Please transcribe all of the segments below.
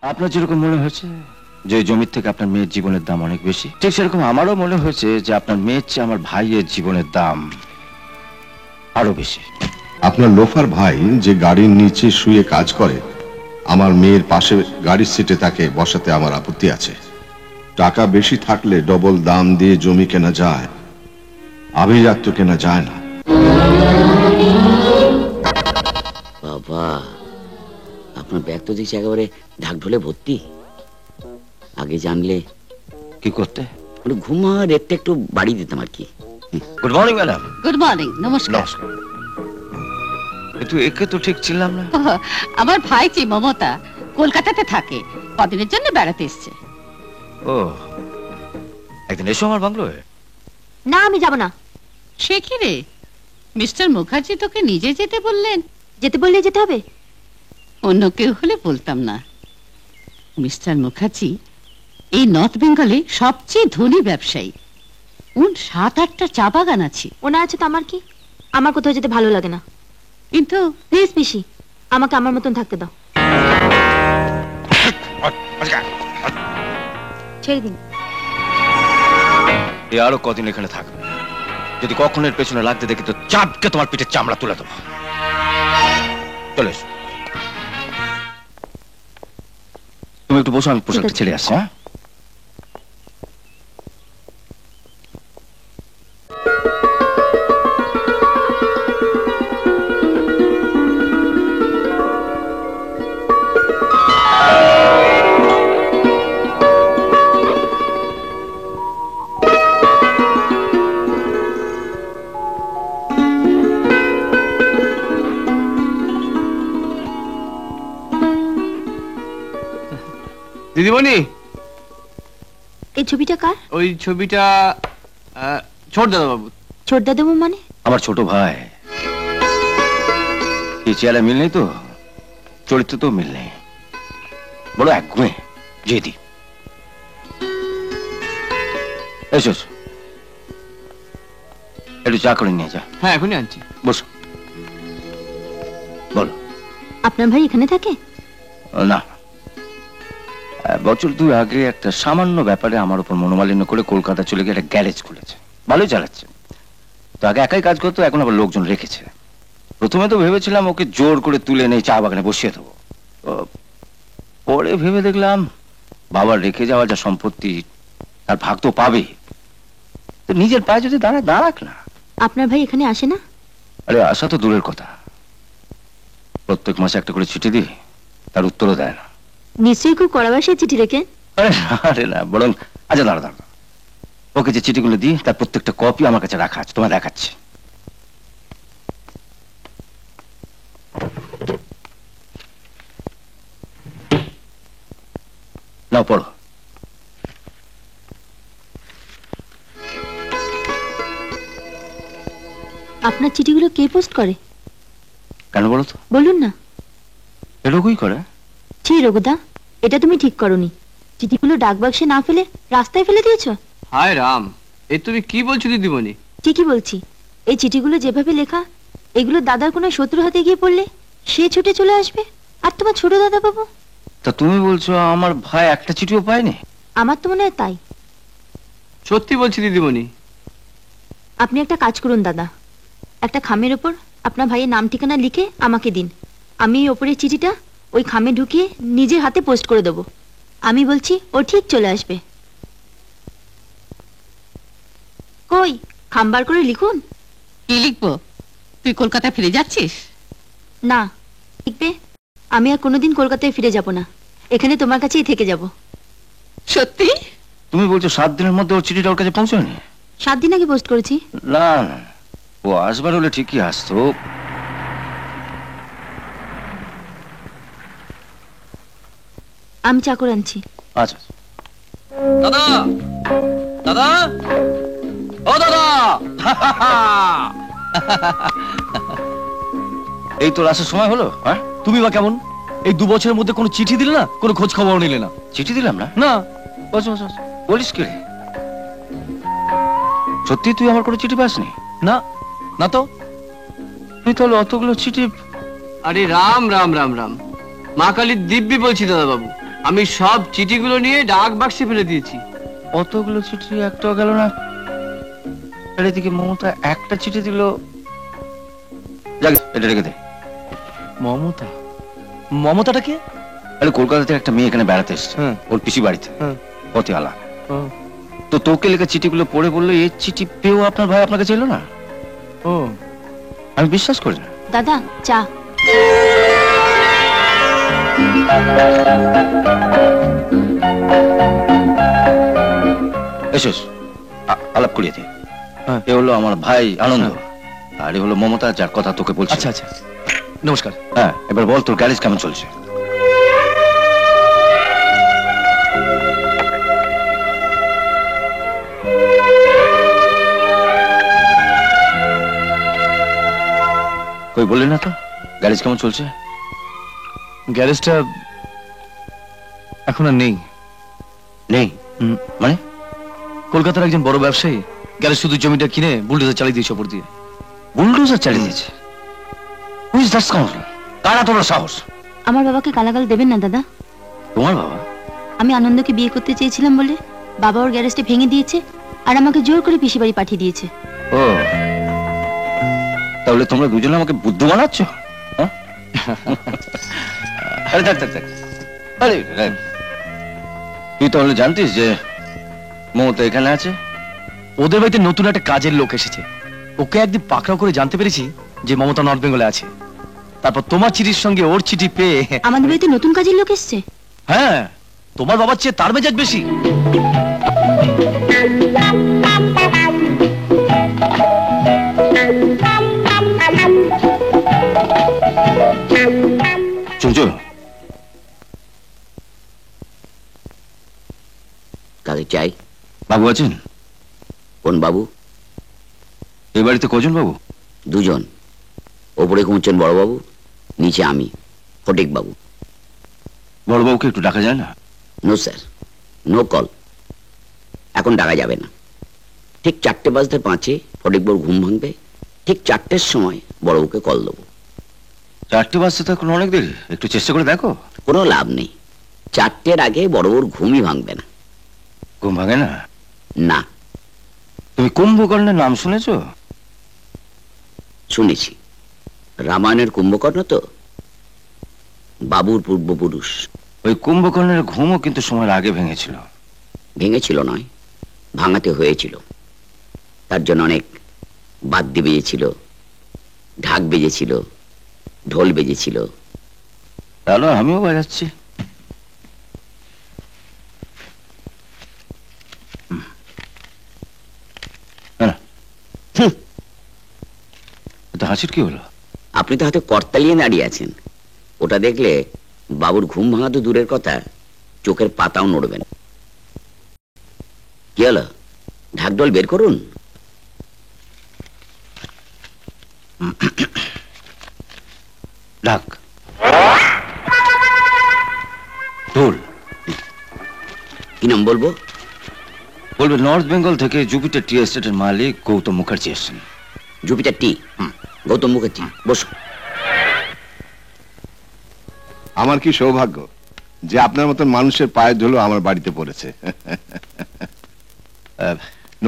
আপনার যেরকম মনে হয়েছে যে জমির থেকে আপনার মেয়ের জীবনের দাম অনেক বেশি, ঠিক সেরকম আমারও মনে হয়েছে যে আপনার মেয়ের চেয়ে আমার ভাইয়ের জীবনের দাম আরো বেশি। আপনার লোফার ভাই যে গাড়ির নিচে শুয়ে কাজ করে, আমার মেয়ের পাশে গাড়ির সিটে তাকে বসাতে আমার আপত্তি আছে। টাকা বেশি থাকলে ডবল দাম দিয়ে জমি কেনা যায়, আভিজাত তো কেনা যায় না। বাবা, আপনার ব্যাগ তো দেখছি একেবারে ঢাক ঢোলে ভর্তি। আগে জানলে কি করতে? ঘুমা রেটটা একটু বাড়িয়ে দিতাম আর কি। Good morning madam. Good morning, নমস্কার। নমস্কার। কিন্তু একে তো ঠিক ছিলাম না। আমার ভাই যে মমতা কলকাতাতে থাকে, কদিনের জন্য বেড়াতে এসছে। ও, একদিন এসো আমার বাংলোয়। না, আমি যাব না। সে কি রে, মিস্টার মুখার্জি তোকে নিজে যেতে বললেন? যেতে বললে যেতে হবে। অন্য কেউ হলে বলতাম না। মিস্টার মুখার্জি এই নর্থ বেঙ্গলে সবচেয়ে ধনী ব্যবসায়ী। উন 7-8টা চা বাগান আছে। ওনার আছে তো আমার কি? আমার কোথাও যেতে ভালো লাগে না। কিন্তু প্লিজ পিসি, আমাকে আমার মতন থাকতে দাও। ছেড়ে দিন। এ আরো কদিন এখানে থাকবে। যদি কখনো এর পেছনে লাগতে দেখি তো চাপকে তোমার পিঠে চামড়া তুলে দেবো। চলে এসো। তুমি একটু বসো, আমি পোশাকটা ছেড়ে আসছি। হ্যাঁ, দিদিমণি, এই ছবিটা কার? ওই ছবিটা ছোট দাদা বাবু। ছোট দাদু মানে? আমার ছোট ভাই। এই চেয়ারে মিল নেই তো, চরিত্র তো মিল নেই, বড় একগুঁয়ে জেদি। এসো এসো, একটু চা করে নিয়ে যা। হ্যাঁ, এখনই আনছি। বসো, বলো। আপনার ভাই এখানে থাকে? না, বছর 2 আগে একটা সামান্য ব্যাপারে আমার উপর মনোমালিন্য করে কলকাতা চলে গিয়ে একটা গ্যারেজ খুলেছে। ভালোই চালাচ্ছে। তো আগে একাই কাজ করতো, এখন আবার লোকজন রেখেছে। প্রথমে তো ভেবেছিলাম ওকে জোর করে তুলে নেই চা বাগানে বসিয়ে দেবো। পরে ভেবে দেখলাম বাবার রেখে যাওয়া যা সম্পত্তি, তার ভাগ তো পাবে। তো নিজের পায়ে যদি দাঁড়াক না। আপনার ভাই এখানে আসে না? আরে আসা তো দূরের কথা, প্রত্যেক মাসে একটা করে চিঠি দিই, তার উত্তরও দেয় না। নিশ্চয়ই খুব কড়া ভাষায় চিঠি রেখে। আরে না, বরং আচ্ছা দাঁড়া, ওকে যে চিঠিগুলো দিই তার প্রত্যেকটা কপি আমার কাছে রাখা আছে, তোমায় দেখাচ্ছি। নাও পড়ো। আপনার চিঠিগুলো কে পোস্ট করে? কেন বলো তো? বলুন না। এরকমই করে। ছি রঘুদা, এটা তুমি ঠিক করনি। চিঠিগুলো ডাক বাক্সে না ফেলে রাস্তায় ফেলে দিয়েছো। হায় রাম, এ তুমি কি বলছো দিদিমণি? ঠিকই বলছি। এই চিঠিগুলো যেভাবে লেখা, এগুলো দাদার কোনো শত্রু হাতে গিয়ে পড়লে সে ছুটে চলে আসবে। আর তোমার ছোট দাদা বাবু? তা তুমি বলছো আমার ভাই একটা চিঠিও পায়নি? আমার তো মনে হয় তাই। সত্যি বলছি দিদিমণি। আপনি একটা কাজ করুন দাদা, একটা খামের ওপর আপনার ভাইয়ের নাম ঠিকানা লিখে আমাকে দিন। আমি এই ওপরের চিঠিটা ওই খামে ঢুকিয়ে নিজের হাতে পোস্ট করে দেবো। আমি বলছি ও ঠিক চলে আসবে। কই, খামবার করে লিখুন। কি লিখবো? তুই কলকাতায় ফিরে যাচ্ছিস? না, লিখবে আমি আর কোনোদিন কলকাতায় ফিরে যাব না, এখানে তোমার কাছেই থেকে যাব। সত্যি? তুমি বলছো 7 দিনের মধ্যে ওর চিঠিটা ওর কাছে পৌঁছয়নি? 7 দিন আগে পোস্ট করেছি। না না, ও আসবার হলে ঠিকই আসতো। আমি চাকর আনছি। আচ্ছা। দাদা, দাদা, ও দাদা। এই তো আসার সময় হলো। হ্যাঁ, তুমি বা কেমন? এই 2 বছরের মধ্যে কোনো চিঠি দিলে না, কোনো খোঁজ খবর নিলে না। চিঠি দিলাম না? না। বস বস বস। বলিস কি রে? সত্যি তুই আমার কোনো চিঠি পাসনি? না, না তো। তুই তাহলে অতগুলো চিঠি? আরে রাম রাম রাম রাম, মা কালীর দিব্যি বলছি দাদা বাবু। আমি সব চিঠিগুলো নিয়ে ডাক বাক্সে ফেলে দিয়েছি। অতগুলো চিঠি একটাও গেল না। আর এদিকে মমতা একটা চিঠি দিল। যাক, এটা রেখে দে। মমতা? মমতাটা কে? আরে কলকাতা থেকে একটা মেয়ে এখানে বেড়াতে এসছে, হ্যাঁ। ওর পিসি বাড়িতে, হ্যাঁ। পটিয়ালা। ও, তো তোকে লেখা চিঠিগুলো পড়ে বললো এই চিঠি পেয়েও আপনার ভাই আপনাকে ছিল না। ও, আমি বিশ্বাস করি না। দাদা চা। এসো এসো, আলাপ করিয়ে দে। হ্যাঁ। এ হলো আমার ভাই আনন্দ, আর এ হলো মমতা, যার কথা তোকে বলছি। আচ্ছা আচ্ছা, নমস্কার। হ্যাঁ, এবার বল তোর গ্যারেজ কেমন চলছে? কই বললি না তো গ্যারেজ কেমন চলছে? গ্যারেজটা এখন আর নেই। নেই হুম। মানে? কলকাতার একজন বড় ব্যবসায়ী গ্যারেজ শুধু জমিটা কিনে বুলডোজার চালিয়ে দিয়েছে ওপর দিয়ে। বুলডোজার চালিয়ে দিয়েছে? Who is that scoundrel? কারা তোর সাহস? আমার বাবাকে গালাগাল দেবেন না দাদা। তোমার বাবা? আমি আনন্দকে বিয়ে করতে চেয়েছিলাম বলে বাবা ওর গ্যারেজটা ভেঙে দিয়েছে আর আমাকে জোর করে পিসি বাড়ি পাঠিয়ে দিয়েছে। ও, তাহলে তোমরা দুজনে আমাকে বুদ্ধু বানাচ্ছ? হ্যাঁ? আরে থাক থাক থাক। আরে রাখ। তুই তাহলে জানতিস যে মমতা এখানে আছে? ওদের বাড়িতে নতুন একটা কাজের লোক এসেছে। ওকে একদিন পাকড়াও করে জানতে পেরেছি যে মমতা নর্থ বেঙ্গলে আছে। তারপর তোমার চিঠির সঙ্গে ওর চিঠি পেয়ে আমাদের বাড়িতে নতুন কাজের লোক এসছে? হ্যাঁ, তোমার বাবার চেয়ে তার মেজাজ বেশি। চুমচু, কাকে চাই? বাবু আছেন? কোন বাবু? এই বাড়িতে কজন বাবু? দুজন। ওপরে ঘুমছেন বড় বাবু, নিচে আমি, ফটিক বাবু। বড়বাবুকে একটু ডাকা যায় না? No sir, no call. এখন ডাকা যাবে না। ঠিক 4:05 ফটিকবাবুর ঘুম ভাঙবে। ঠিক 4টের সময় বড়বাবুকে কল দেবো। 4টে বাজতে তো এখন অনেক দেরি, একটু চেষ্টা করে দেখো। কোনো লাভ নেই, 4টের আগে বড়বাবুর ঘুমই ভাঙবে না। ঘুম ভাঙে না? না। তুমি কুম্ভকর্ণের নাম শুনেছো? শুনেছি, রামায়ণের কুম্ভকর্ণ তো, বাবুর পূর্বপুরুষ। ওই কুম্ভকর্ণের ঘুমও কিন্তু সময়ের আগে ভেঙেছিল। ভেঙেছিল নয়, ভাঙাতে হয়েছিল। তার জন্য অনেক বাদ্যি বেজেছিল, ঢাক বেজেছিল, ঢোল বেজেছিল। তাহলে আমিও বাজাচ্ছি। এটা হাসির কি হলো? আপনি তো হাতে করতালিয়ে দাঁড়িয়ে আছেন। ওটা দেখলে বাবুর ঘুম ভাঙা তো দূরের কথা, চোখের পাতাও নড়বে না। কি হলো, ঢাকঢোল বের করুন। ডাক ঢোল। কি নাম বলবো? বলবে নর্থ বেঙ্গল থেকে জুপিটার টি এস্টেটের মালিক গৌতম মুখার্জি এসছেন। জুপিটার টি? গৌতম মুখার্জি, বসুন। আমার কি সৌভাগ্য যে আপনার মতন মানুষের পায়ের ধুলো আমার বাড়িতে পড়েছে।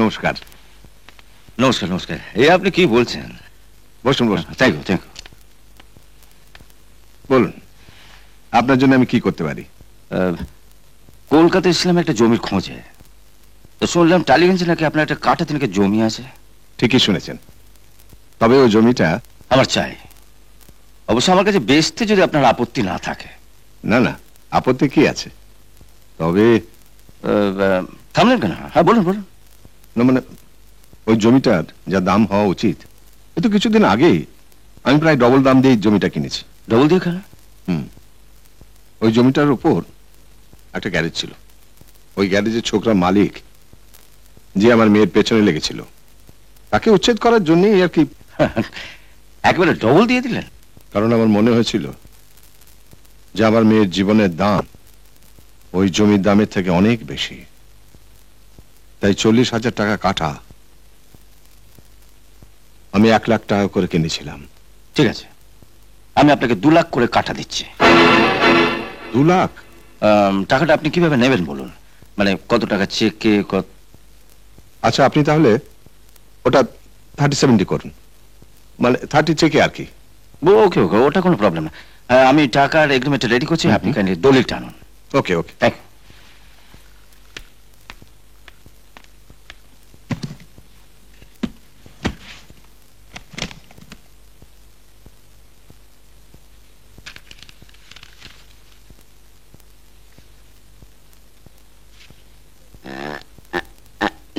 নমস্কার। নমস্কার নমস্কার। এই আপনি কি বলছেন? বসুন বসুন। Thank you thank you. বলুন, আপনার জন্য আমি কি করতে পারি? কলকাতায় এসেছিলাম একটা জমির খোঁজে। তো শুনলাম টালিগঞ্জে নাকি আপনার একটা কাঠা তিনকে জমি আছে। ঠিকই শুনেছেন, তবে ওই জমিটা আমার চাই। অবশ্য আমার কাছে বেচতে যদি আপনার আপত্তি না থাকে। না না, আপত্তি কি আছে? তবে থামলেন কেন? হ্যাঁ বলুন বলুন। না মানে ওই জমিটার যা দাম হওয়া উচিত, এ তো কিছুদিন আগেই আমি প্রায় ডবল দাম দিয়ে এই জমিটা কিনেছি। ডবল দিয়ে কেন? ওই জমিটার উপর একটা গ্যারেজ ছিল। ওই গ্যারেজের ছোকরা মালিক যে আমার মেয়ের পেছনে লেগেছিল, তাকে উচ্ছেদ করার জন্যই আর কি। একেবারে ডবল দিয়ে দিলেন? কারণ আমার মনে হয়েছিল যে আমার মেয়ের জীবনের দাম ওই জমির দামের থেকে অনেক বেশি। তাই 40,000 টাকা কাঠা আমি 1 লাখ টাকা করে কিনেছিলাম। ঠিক আছে, আমি আপনাকে 2 লাখ করে কাঠা দিচ্ছি। 2 লাখ? টাকাটা আপনি কিভাবে নেবেন বলুন, মানে কত টাকা চেকে কত? আচ্ছা, আপনি তাহলে ওটা 30-70 করুন, মানে 30 চেকে আর কি। ওকে ওকে, ওটা কোনো প্রবলেম না। আমি টাকার এগ্রিমেন্ট রেডি করছি, আপনি কাইন্ডলি দলিলটা আনুন। Okay okay. Thank you.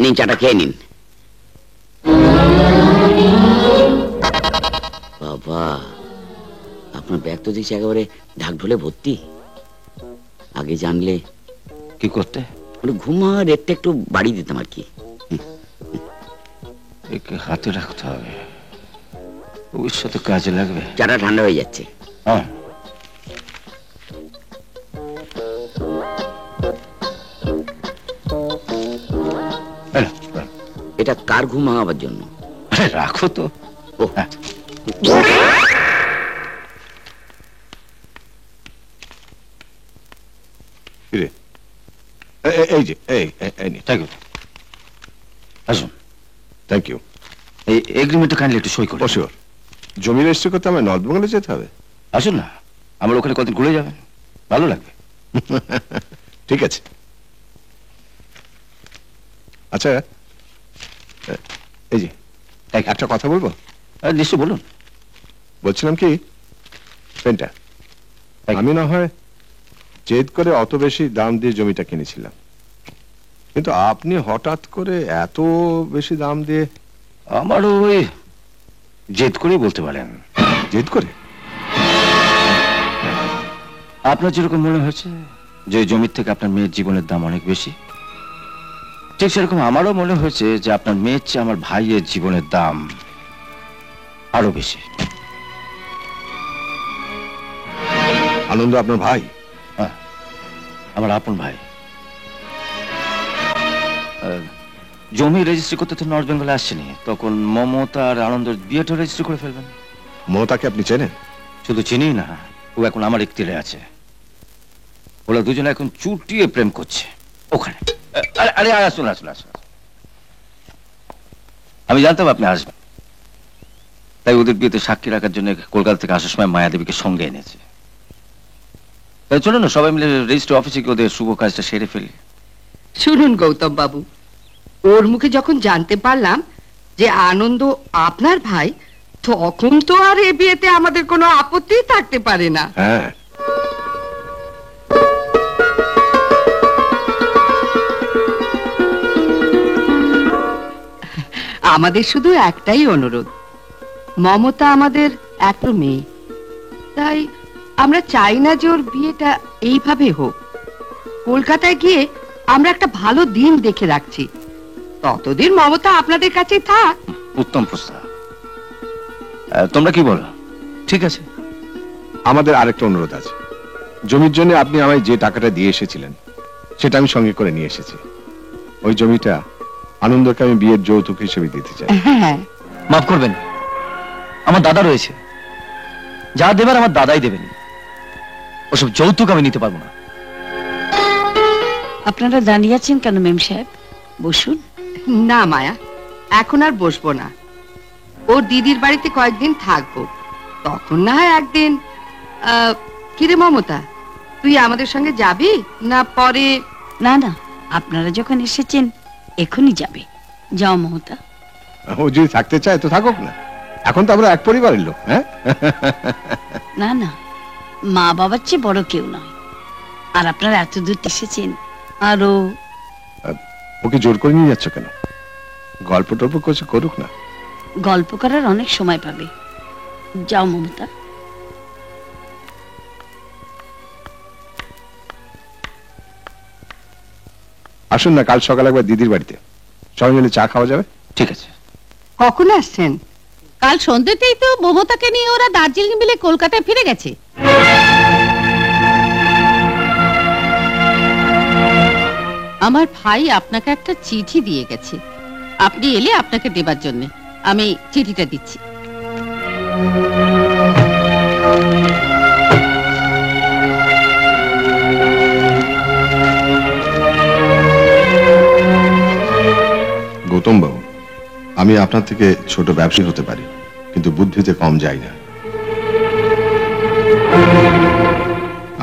নিন, চাটা খেয়ে নিন। বাবা, আপনার ব্যাগ তো দেখছি একেবারে ঢাক ঢোলে ভর্তি। আগে জানলে কি করতে? ঘুমার রেটটা একটু বাড়িয়ে দিতাম আর কি। একে হাতে রাখতে হবে, ভবিষ্যতে কাজে লাগবে। চাটা ঠান্ডা হয়ে যাচ্ছে। হ্যাঁ, এটা কার ঘুম ভাঙাবার জন্য? আরে রাখো তো। ও হ্যাঁ। ফিরে এই যে এই নিন। Thank you. আসুন, থ্যাংক ইউ। এই এগ্রিমেন্টটা কাইন্ডলি একটু সই করুন। ও শিওর। জমি রেজিস্ট্রি করতে আমার নর্থ বেঙ্গলে যেতে হবে? আসুন না, আমার ওখানে কদিন ঘুরে যাবেন, ভালো লাগবে। ঠিক আছে। আচ্ছা, এই যে একটা কথা বলবো? নিশ্চয় বলুন। বলছিলাম কি, পেনটা আমি না হয় জেদ করে অত বেশি দাম দিয়ে জমিটা কিনেছিলাম, কিন্তু আপনি হঠাৎ করে এত বেশি দাম দিয়ে। আমারও ওই জেদ করেই বলতে পারেন। জেদ করে? আপনার যেরকম মনে হয়েছে যে জমির থেকে আপনার মেয়ের জীবনের দাম অনেক বেশি, ঠিক সেরকম আমারও মনে হয়েছে যে আপনার মেয়ের চেয়ে আমার ভাইয়ের জীবনের দাম আরো বেশি। আনন্দ আপনার ভাই? হ্যাঁ, আমার আপন ভাই। জমি রেজিস্ট্রি করতে তো নর্থ বেঙ্গলে আসছেনি, তখন মমতা আর আনন্দের বিয়েটা রেজিস্ট্রি করে ফেলবেন। মমতাকে আপনি চেনেন? শুধু চিনি না, ও এখন আমার ইখতিয়ারে আছে। ওরা দুজনে এখন চুটিয়ে প্রেম করছে ওখানে। আরে আরে আসুন আসুন আসুন। আমি জানতাম আপনি আসবেন, তাই ওদের বিয়েতে সাক্ষী রাখার জন্য কলকাতা থেকে আসার সময় মায়াদেবীকে সঙ্গে এনেছে। তাই চলো না সবাই মিলে রেজিস্ট্রি অফিসে গিয়ে ওদের শুভ কাজটা সেরে ফেলি। শুনুন গৌতম বাবু, ওর মুখে যখন জানতে পারলাম যে আনন্দ আপনার ভাই, তখন তো আর এ বিয়েতে আমাদের কোনো আপত্তি থাকতে পারে না। হ্যাঁ, আমাদের শুধু একটাই অনুরোধ, মমতা আমাদের এক মেয়ে, তাই আমরা চাই না যে ওর বিয়েটা এইভাবে হোক। কলকাতায় গিয়ে আমরা একটা ভালো দিন দেখে রাখছি, ততদিন মমতা আপনাদের কাছে থাক। উত্তম প্রস্তাব। তোমরা কি বলো? ঠিক আছে। আমাদের আরেকটা অনুরোধ আছে। জমির জন্য আপনি আমায় যে টাকাটা দিয়ে এসেছিলেন সেটা আমি সঙ্গে করে নিয়ে এসেছি। ওই জমিটা আনন্দকে আমি বিয়ের যৌতুক হিসেবে দিতে চাই। হ্যাঁ, মাফ করবেন, আমার দাদা রয়েছে, যা দেবার আমার দাদাই দেবেন। ওসব যৌতুক আমি নিতে পারবো না। আপনারা দাঁড়িয়ে আছেন কেন মেম সাহেব? বসুন। না মায়া, এখন আর বসবো না। ওর দিদির বাড়িতে কয়েকদিন থাকবো, তখন না হয় একদিন। কিরে মমতা, তুই আমাদের সঙ্গে যাবি না পরে? না না, আপনারা যখন এসেছেন এখনই যাবে। যাও মমতা। ও যদি থাকতে চায় তো থাকুক না, এখন তো আমরা এক পরিবারের লোক। হ্যাঁ, না না, মা বাবার চেয়ে বড় কেউ নয়। আর আপনারা এত দূর এসেছেন, আরো ওকে জোর করে নিয়ে যাচ্ছ কেন? গল্প টল্প করছে, করুক না। গল্প করার অনেক সময় পাবে। যাও মমতা। আসুন না কাল সকালে একবার দিদির বাড়িতে সবাই মিলে চা খাওয়া যাবে। ঠিক আছে। কখন আসছেন? কাল সন্ধ্যেতেই তো মমতাকে নিয়ে ওরা দার্জিলিং মিলে কলকাতায় ফিরে গেছে। আমার ভাই আপনাকে একটা চিঠি দিয়ে গেছে, আপনি এলে আপনাকে দেবার জন্য আমি চিঠিটা দিচ্ছি। আমি আপনার থেকে ছোট ব্যবসায়ী হতে পারি, কিন্তু বুদ্ধিতে কম যাই না।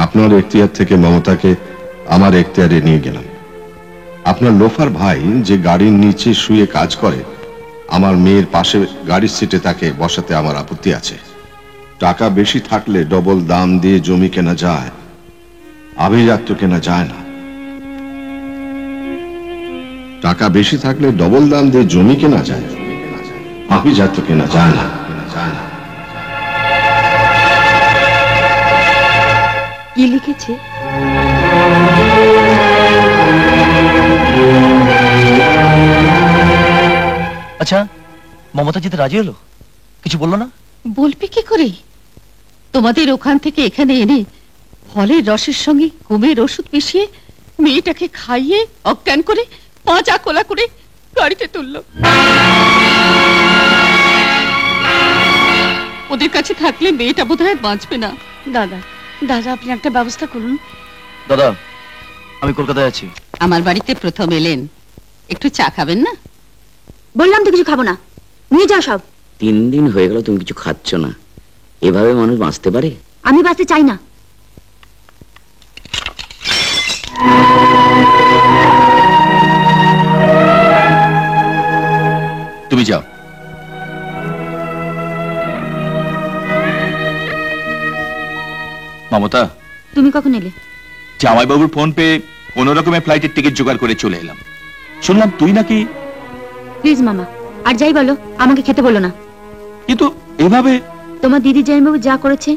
আপনার এখতিয়ার থেকে মমতাকে আমার এখতিয়ারে নিয়ে গেলাম। আপনার লোফার ভাই যে গাড়ির নিচে শুয়ে কাজ করে, আমার মেয়ের পাশে গাড়ির সিটে তাকে বসাতে আমার আপত্তি আছে। টাকা বেশি থাকলে ডবল দাম দিয়ে জমি কেনা যায়, আভিজাত্য কেনা যায় না। টাকা বেশি থাকলে ডবল দাম দিয়ে জমি কেনা যায়, আভিজাত্য কেনা যায় না। কি লিখেছে? আচ্ছা, মমতা যেতে রাজি হলো? কিছু বললো না? বলবে কি করে? তোমাদের ওখান থেকে এখানে এনে ফলের রসের সঙ্গে ঘুমের ওষুধ মিশিয়ে মেয়েটাকে খাইয়ে অজ্ঞান করে পাঁচা কোলা করে গাড়িতে তুললো। ওদের কাছে থাকলে মেয়েটা বোধহয় বাঁচবে না। দাদা, দাদা আপনি একটা ব্যবস্থা করুন। দাদা, আমি কলকাতায় আছি। আমার বাড়িতে প্রথম এলেন, একটু চা খাবেন না? বললাম তো কিছু খাবো না, নিয়ে যাও সব। 3 দিন হয়ে গেল তুমি কিছু খাচ্ছ না। এভাবে মানুষ বাঁচতে পারে? আমি বাঁচতে চাই না। তুমি যাও। মমতা, তুমি কখন এলে? জামাইবাবুর ফোন পেয়ে কোন রকমের ফ্লাইটের টিকিট জোগাড় করে চলে এলাম। শুনলাম তুই নাকি। প্লিজ মামা, আর যাই বলো আমাকে খেতে বলো না। কিন্তু এভাবে তোমার দিদি জামাইবাবু যা করেছে,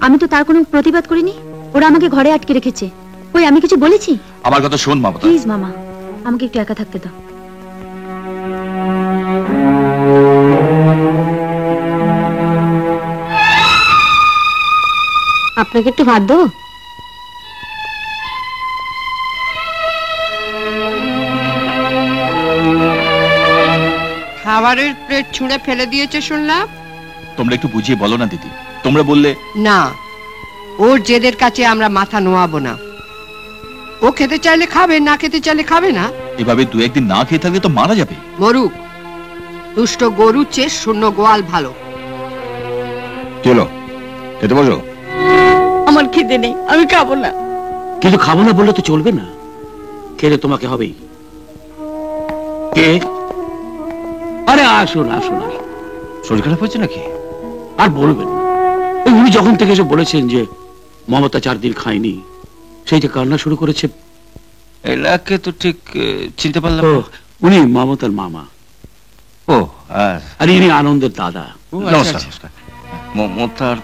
আমি তো তার কোনো প্রতিবাদ করিনি। ওরা আমাকে ঘরে আটকে রেখেছে। ওই আমি কিছু বলেছি? আমার কথা শোন মমতা। প্লিজ মামা, আমাকে একটু একা থাকতে দাও। আপনাকে একটু ভাত দেবো? খাবারের প্লেট ছুঁড়ে ফেলে দিয়েছে শুনলাম। তোমরা একটু বুঝিয়ে বলো না দিদি। তোমরা বললে না, ওর জেদের কাছে আমরা মাথা নোয়াবো না। ও খেতে চাইলে খাবে, না খেতে চাইলে খাবে না। এভাবে 2-1 দিন না খেয়ে থাকলে তো মারা যাবে। মরুক, দুষ্ট গরুর চেয়ে শূন্য গোয়াল ভালো। কি হলো, খেতে বসো। আমার খিদে নেই, আমি খাবো না। কিন্তু খাবো না বললে তো চলবে না, খেলে তোমাকে হবেই। কে? আরে আসুন আসুন আসুন। শরীর খারাপ হয়েছে নাকি? আর বলবেন না। উনি যখন থেকে এসে বলেছেন যে মমতা 4 দিন খায়নি, সেই যে কান্না শুরু করেছে। এলাকে তো ঠিক চিনতে পারলাম ও, না। উনি মমতার মামা। ও, আর ইনি আনন্দের দাদা। নমস্কার নমস্কার। মমতার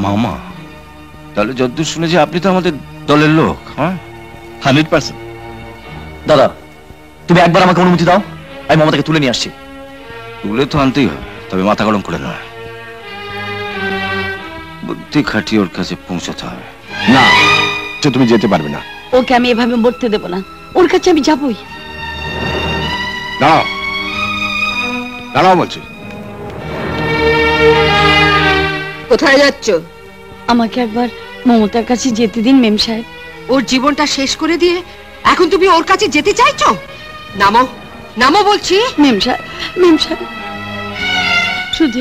মামা? তাহলে যতদূর শুনেছি আপনি তো আমাদের দলের লোক। হ্যাঁ, 100%। দাদা, তুমি একবার আমাকে অনুমতি দাও, আমি মমতাকে তুলে নিয়ে আসছি। তুলে তো আনতেই হবে, তবে মাথা গরম করে নয়। বুদ্ধি খাটিয়ে ওর কাছে পৌঁছাতে হবে। না, তুমি যেতে পারবে না। ওকে আমি এভাবে মরতে দেব না, ওর কাছে আমি যাবই। দাঁড়াও, দাঁড়াও বলছি। কোথায় যাচ্ছ? আমাকে একবার মমতার কাছে যেতে দিন মেম সাহেব। ওর জীবনটা শেষ করে দিয়ে এখন তুমি ওর কাছে যেতে চাইছো? নামো, নামো বলছি। মেম সাহেব, মেম সাহেব, শুধু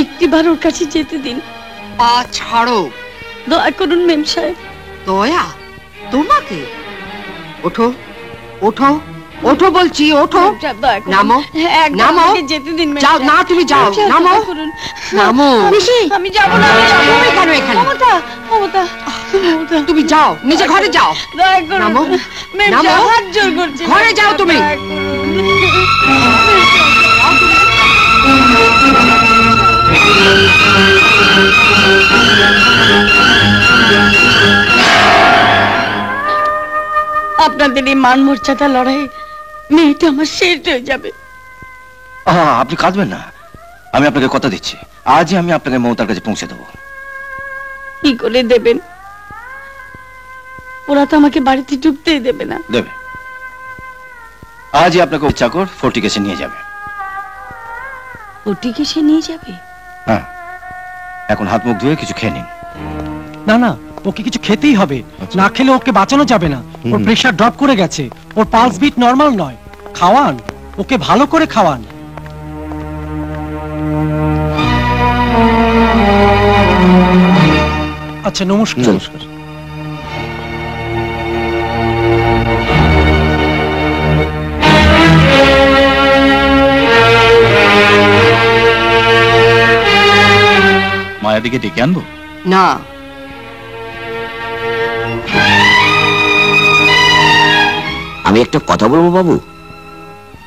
একটিবার ওর কাছে যেতে দিন। পা ছাড়ো। দয়া করুন মেম সাহেব। দয়া তোমাকে? ওঠো, ওঠো, ওঠো বলছি, ওঠো। মেম সাহেব, দয়া করুন। নামো, একবার নামো। আমাকে যেতে দিন মেম যাও, সাহেব। না তুমি যাও, মেম সাহেব, নামো। দয়া করুন। নামো। আমি যাবো না, আমি যাবো না। তুমি কেন এখানে? মমতা, মমতা, মমতা, তুমি যাও, নিজে ঘরে যাও। দয়া করুন। নামো, মেম নামো। সাহেব, হাত জোর করছি। ঘরে যাও তুমি। দয়া করুন। আপনাদের এই মান মর্যাদা লড়াই মেয়েটা আমার শেষ হয়ে যাবে। আপনি কাঁদবেন না, আমি আপনাকে কথা দিচ্ছি, আজই আমি আপনাকে মমতার কাছে পৌঁছে দেবো। কি করে দেবেন? ওরা তো আমাকে বাড়িতে ঢুকতেই দেবে না। দেবে, আজই আপনাকে চাকর ফটিকেসে নিয়ে যাবে। ওটিকে সে নিয়ে যাবে? হ্যাঁ, এখন হাত মুখ ধুয়ে কিছু খেয়ে নিন। না না, ওকে কিছু খেতেই হবে, না খেলে ওকে বাঁচানো যাবে না। ওর প্রেসার ড্রপ করে গেছে, ওর পালস বিট নরমাল নয়। খাওয়ান। ওকে ভালো করে খাওয়ান। আচ্ছা, নমস্কার। নমস্কার। মায়াদিকে ডেকে আনবো? না, আমি একটা কথা বলবো বাবু।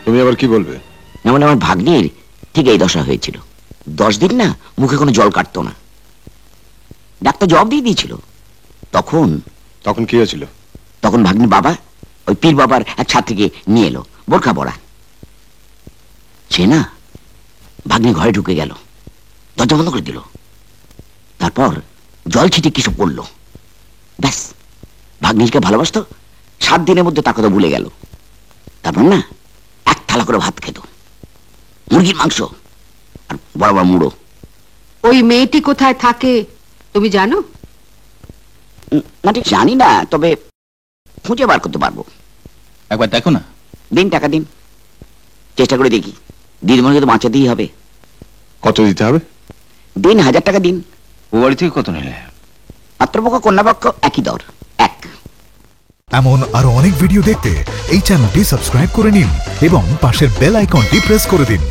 তুমি আবার কি বলবে? যেমন আমার ভাগ্নির ঠিক এই দশা হয়েছিল। 10 দিন না মুখে কোনো জল কাটতো না, ডাক্তার জবাব দিয়ে দিয়েছিল। তখন তখন কি হয়েছিল? তখন ভাগ্নির বাবা ওই পীর বাবার এক ছাত্রীকে নিয়ে এলো, বোরখা পরা। সে না ভাগ্নি ঘরে ঢুকে গেল, দরজা বন্ধ করে দিল, তারপর জল ছিটিয়ে কিসব করলো। ব্যাস, ভাগ্নিকে ভালোবাসতো, 7 দিনের মধ্যে তার কথা ভুলে গেল। তারপর না 1 থালা করে ভাত খেত, মুরগির মাংস আর বড় বড় মুড়ো। ওই মেয়েটি কোথায় থাকে তুমি জানো? না ঠিক জানি না, তবে খুঁজে বার করতে পারবো। একবার দেখো না। দিন, টাকা দিন, চেষ্টা করে দেখি। দিদিমণিকে তো বাঁচাতেই হবে। কত দিতে হবে? দিন 1000 টাকা দিন। ও বাড়ি থেকে কত নিলে? পাত্রপক্ষ কন্যাপক্ষ একই দর, এক। এমন আরো অনেক ভিডিও দেখতে এই চ্যানেলটি সাবস্ক্রাইব করে নিন এবং পাশের বেল আইকনটি প্রেস করে দিন।